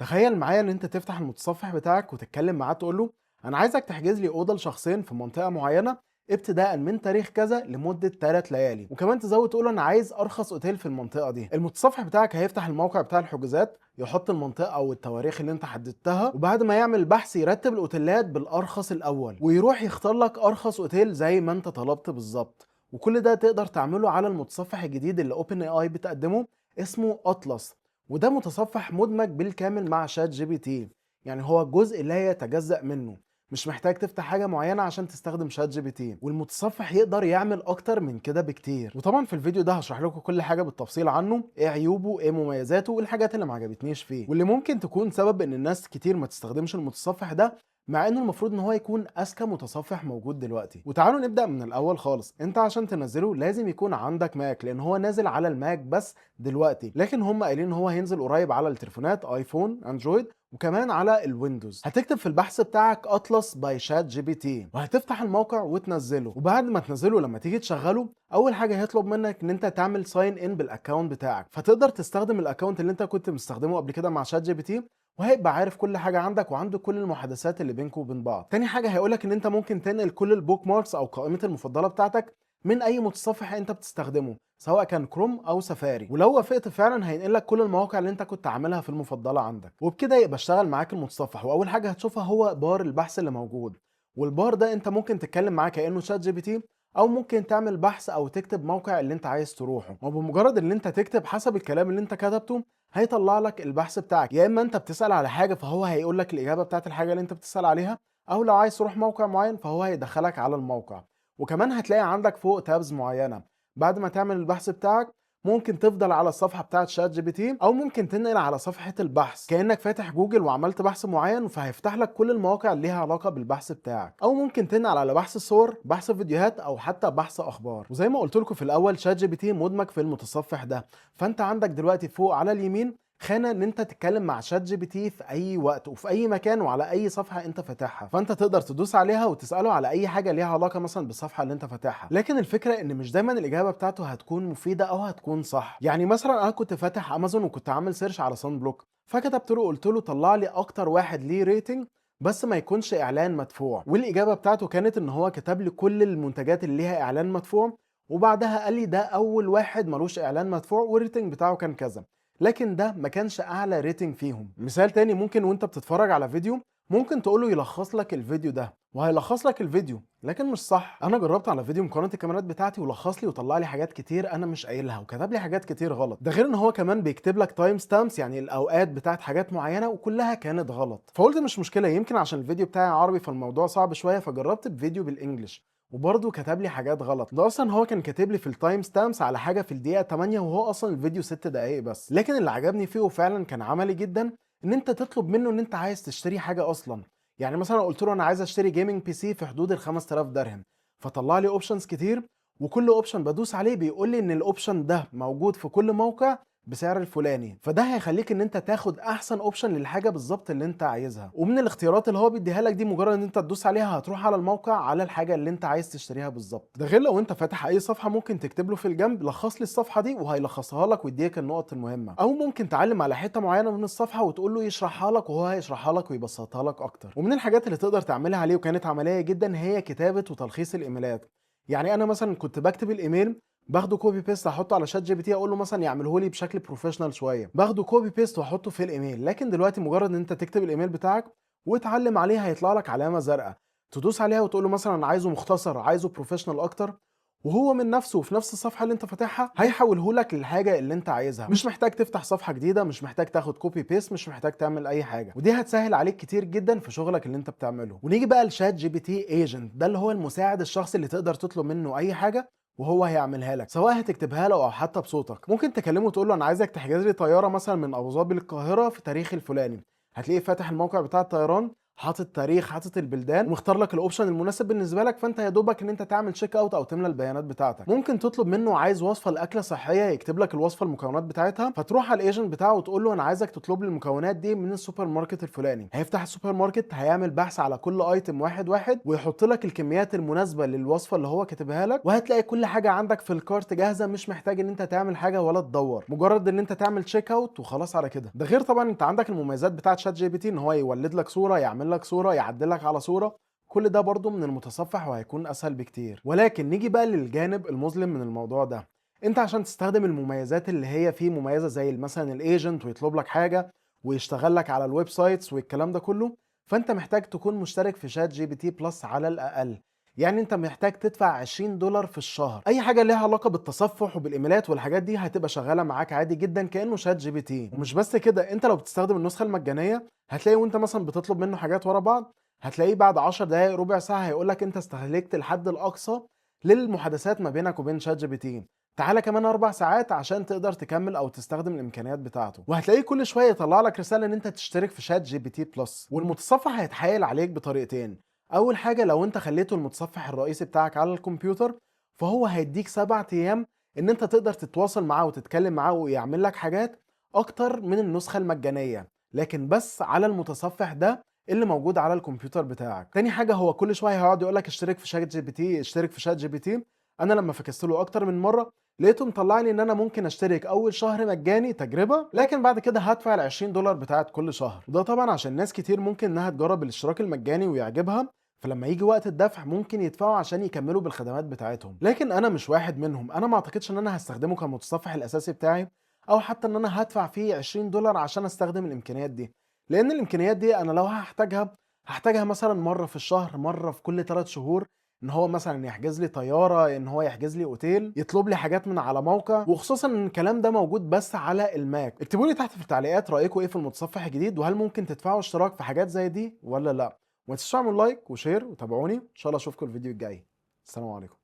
تخيل معايا ان انت تفتح المتصفح بتاعك وتتكلم معاه تقول له انا عايزك تحجز لي اوضه لشخصين في منطقه معينه ابتداء من تاريخ كذا لمده 3 ليالي، وكمان تزود تقول له انا عايز ارخص اوتيل في المنطقه دي. المتصفح بتاعك هيفتح الموقع بتاع الحجوزات، يحط المنطقه او التواريخ اللي انت حددتها، وبعد ما يعمل البحث يرتب الاوتيلات بالارخص الاول ويروح يختار لك ارخص اوتيل زي ما انت طلبت بالظبط. وكل ده تقدر تعمله على المتصفح الجديد اللي اوبن اي اي بتقدمه، اسمه اطلس. وده متصفح مدمج بالكامل مع شات جي بي تي، يعني هو الجزء لا يتجزأ منه. مش محتاج تفتح حاجة معينة عشان تستخدم شات جي بي تي، والمتصفح يقدر يعمل أكتر من كده بكتير. وطبعا في الفيديو ده هشرح لكم كل حاجة بالتفصيل عنه، ايه عيوبه ايه مميزاته والحاجات اللي ما عجبتنيش فيه، واللي ممكن تكون سبب ان الناس كتير ما تستخدمش المتصفح ده، مع انه المفروض ان هو يكون اذكى متصفح موجود دلوقتي. وتعالوا نبدا من الاول خالص. انت عشان تنزله لازم يكون عندك ماك، لان هو نازل على الماك بس دلوقتي، لكن هم قايلين ان هو هينزل قريب على التليفونات ايفون اندرويد وكمان على الويندوز. هتكتب في البحث بتاعك اطلس باي شات جي بي تي وهتفتح الموقع وتنزله، وبعد ما تنزله لما تيجي تشغله اول حاجه هيطلب منك ان انت تعمل ساين ان بالاكونت بتاعك، فتقدر تستخدم الاكونت اللي انت كنت مستخدمه قبل كده مع شات جي بي تي، وهيبقى عارف كل حاجه عندك وعنده كل المحادثات اللي بينكم وبين بعض. تاني حاجه هيقولك ان انت ممكن تنقل كل البوك ماركس او قائمه المفضله بتاعتك من اي متصفح انت بتستخدمه، سواء كان كروم او سفاري، ولو وافقت فعلا هينقل لك كل المواقع اللي انت كنت عاملها في المفضله عندك. وبكده يبقى اشتغل معاك المتصفح، واول حاجه هتشوفها هو بار البحث اللي موجود. والبار ده انت ممكن تتكلم معاه كانه شات جي بي تي، او ممكن تعمل بحث او تكتب موقع اللي انت عايز تروحه، وبمجرد ان انت تكتب حسب الكلام اللي انت كتبته هيطلع لك البحث بتاعك. يا اما انت بتسال على حاجه فهو هيقول لك الاجابه بتاعت الحاجه اللي انت بتسال عليها، او لو عايز تروح موقع معين فهو هيدخلك على الموقع. وكمان هتلاقي عندك فوق تابز معينه. بعد ما تعمل البحث بتاعك ممكن تفضل على الصفحه بتاعت شات جي بي تي، او ممكن تنقل على صفحه البحث كانك فاتح جوجل وعملت بحث معين، فهيفتح لك كل المواقع اللي ليها علاقه بالبحث بتاعك. او ممكن تنقل على بحث صور، بحث فيديوهات، او حتى بحث اخبار. وزي ما قلت لكم في الاول شات جي بي تي مدمج في المتصفح ده، فانت عندك دلوقتي فوق على اليمين خانه ان انت تتكلم مع شات جي بي تي في اي وقت وفي اي مكان وعلى اي صفحه انت فاتحها، فانت تقدر تدوس عليها وتساله على اي حاجه ليها علاقه مثلا بالصفحه اللي انت فاتحها. لكن الفكره ان مش دايما الاجابه بتاعته هتكون مفيده او هتكون صح. يعني مثلا انا كنت فاتح امازون وكنت عامل سيرش على صن بلوك، فكتبت له قلت له طلع لي اكتر واحد ليه ريتنج بس ما يكونش اعلان مدفوع، والاجابه بتاعته كانت ان هو كتب لي كل المنتجات اللي ليها اعلان مدفوع، وبعدها قال لي ده اول واحد ملوش اعلان مدفوع والريتنج بتاعه كان كذا، لكن ده ما كانش اعلى ريتنج فيهم. مثال تاني، ممكن وانت بتتفرج على فيديو ممكن تقوله يلخص لك الفيديو ده وهيلخص لك الفيديو، لكن مش صح. انا جربت على فيديو مقارنه الكاميرات بتاعتي ولخص لي وطلع لي حاجات كتير انا مش قايلها وكتب لي حاجات كتير غلط. ده غير ان هو كمان بيكتب لك تايم ستامبس، يعني الاوقات بتاعت حاجات معينه وكلها كانت غلط. فقلت مش مشكله، يمكن عشان الفيديو بتاعي عربي فالموضوع صعب شويه، فجربت بفيديو بالانجلش وبرضه كتب لي حاجات غلط. ده اصلا هو كان كاتب لي في التايم ستامبس على حاجه في الدقيقه 8 وهو اصلا الفيديو 6 دقائق بس. لكن اللي عجبني فيه وفعلا كان عملي جدا ان انت تطلب منه ان انت عايز تشتري حاجه اصلا. يعني مثلا قلت له انا عايز اشتري جيمنج بي سي في حدود ال 5000 درهم، فطلع لي اوبشنز كتير، وكل اوبشن بدوس عليه بيقول لي ان الاوبشن ده موجود في كل موقع بسعر الفلاني، فده هيخليك ان انت تاخد احسن اوبشن للحاجه بالظبط اللي انت عايزها. ومن الاختيارات اللي هو بيديها لك دي مجرد ان انت تدوس عليها هتروح على الموقع على الحاجه اللي انت عايز تشتريها بالظبط. ده غير لو انت فاتح اي صفحه ممكن تكتب له في الجنب لخص لي الصفحه دي وهيلخصها لك ويديك النقط المهمه، او ممكن تعلم على حته معينه من الصفحه وتقول له يشرحها لك وهو هيشرحها لك ويبسطها لك اكتر. ومن الحاجات اللي تقدر تعملها عليه وكانت عمليه جدا هي كتابه وتلخيص الايميلات. يعني انا مثلا كنت بكتب الايميل باخده كوبي بيست احطه على شات جي بي تي اقول له مثلا يعمله لي بشكل بروفيشنال شويه، باخده كوبي بيست واحطه في الايميل. لكن دلوقتي مجرد ان انت تكتب الايميل بتاعك وتعلم عليه هيطلع لك علامه زرقاء تدوس عليها وتقول له مثلا انا عايزه مختصر عايزه بروفيشنال اكتر، وهو من نفسه في نفس الصفحه اللي انت فاتحها هيحوله لك للحاجه اللي انت عايزها. مش محتاج تفتح صفحه جديده، مش محتاج تاخد كوبي بيست، مش محتاج تعمل اي حاجه، ودي هتسهل عليك كتير جدا في شغلك اللي انت بتعمله. ونيجي بقى لشات جي بي تي ايجنت، ده اللي هو المساعد الشخصي اللي تقدر تطلب منه اي حاجه وهو هيعملها لك، سواء هتكتبها له او حتى بصوتك. ممكن تكلمه وتقول له انا عايزك تحجز لي طياره مثلا من ابو ظبي للقاهره في تاريخ الفلاني، هتلاقيه فاتح الموقع بتاع الطيران حاطط تاريخ، حاطط البلدان، ومختار لك الاوبشن المناسب بالنسبه لك. فانت يا دوبك ان انت تعمل تشيك اوت او تملى البيانات بتاعتك. ممكن تطلب منه عايز وصفه لاكله صحيه، يكتب لك الوصفه المكونات بتاعتها، فتروح على الايجنت بتاعه وتقول له انا عايزك تطلب لي المكونات دي من السوبر ماركت الفلاني. هيفتح السوبر ماركت، هيعمل بحث على كل ايتم واحد واحد، ويحط لك الكميات المناسبه للوصفه اللي هو كاتبها لك، وهتلاقي كل حاجه عندك في الكارت جاهزه، مش محتاج ان انت تعمل حاجه ولا تدور، مجرد ان انت تعمل تشيك اوت وخلاص على كده. ده غير طبعا انت عندك المميزات بتاعت شات جي بي تي، ان هو يولد لك صوره، يعمل لك صوره، يعدل لك على صوره. كل ده برضو من المتصفح وهيكون اسهل بكتير. ولكن نيجي بقى للجانب المظلم من الموضوع ده. انت عشان تستخدم المميزات اللي هي فيه مميزه زي مثلا الايجنت ويطلب لك حاجه ويشتغل لك على الويب سايتس والكلام ده كله، فانت محتاج تكون مشترك في شات جي بي تي بلس على الاقل. يعني انت محتاج تدفع 20 دولار في الشهر. اي حاجه ليها علاقه بالتصفح وبالايميلات والحاجات دي هتبقى شغاله معاك عادي جدا كانه شات جي بي تي. ومش بس كده، انت لو بتستخدم النسخه المجانيه هتلاقي وانت مثلا بتطلب منه حاجات ورا بعض، هتلاقيه بعد 10 دقائق ربع ساعه هيقول لك انت استهلكت الحد الاقصى للمحادثات ما بينك وبين شات جي بي تي، تعالى كمان 4 ساعات عشان تقدر تكمل او تستخدم الامكانيات بتاعته. وهتلاقيه كل شويه يطلع لك رساله ان انت تشترك في شات جي بي تي بلس. والمتصفح هيتحايل عليك بطريقتين. اول حاجه، لو انت خليته المتصفح الرئيسي بتاعك على الكمبيوتر، فهو هيديك 7 ايام ان انت تقدر تتواصل معاه وتتكلم معاه ويعمل لك حاجات اكتر من النسخه المجانيه، لكن بس على المتصفح ده اللي موجود على الكمبيوتر بتاعك. تاني حاجه، هو كل شويه هيقعد يقول لك اشترك في شات جي بي تي، اشترك في شات جي بي تي. انا لما فكست له اكتر من مره لقيته مطلع لي ان انا ممكن اشترك اول شهر مجاني تجربه، لكن بعد كده هدفع ال 20 دولار بتاعت كل شهر. وده طبعا عشان ناس كتير ممكن انها تجرب الاشتراك المجاني ويعجبها، فلما يجي وقت الدفع ممكن يدفعوا عشان يكملوا بالخدمات بتاعتهم. لكن انا مش واحد منهم، انا ما اعتقدش ان انا هستخدمه كمتصفح الاساسي بتاعي، او حتى ان انا هدفع فيه 20 دولار عشان استخدم الامكانيات دي. لان الامكانيات دي انا لو هحتاجها مثلا مره في الشهر، مره في كل 3 شهور، ان هو مثلا يحجز لي طياره، ان هو يحجز لي اوتيل، يطلب لي حاجات من على موقع، وخصوصا ان الكلام ده موجود بس على الماك. اكتبوا لي تحت في التعليقات رايكم ايه في المتصفح الجديد، وهل ممكن تدفعوا اشتراك في حاجات زي دي ولا لا. وما تنسوش تعملوا لايك وشير وتابعوني، ان شاء الله اشوفكم الفيديو الجاي. السلام عليكم.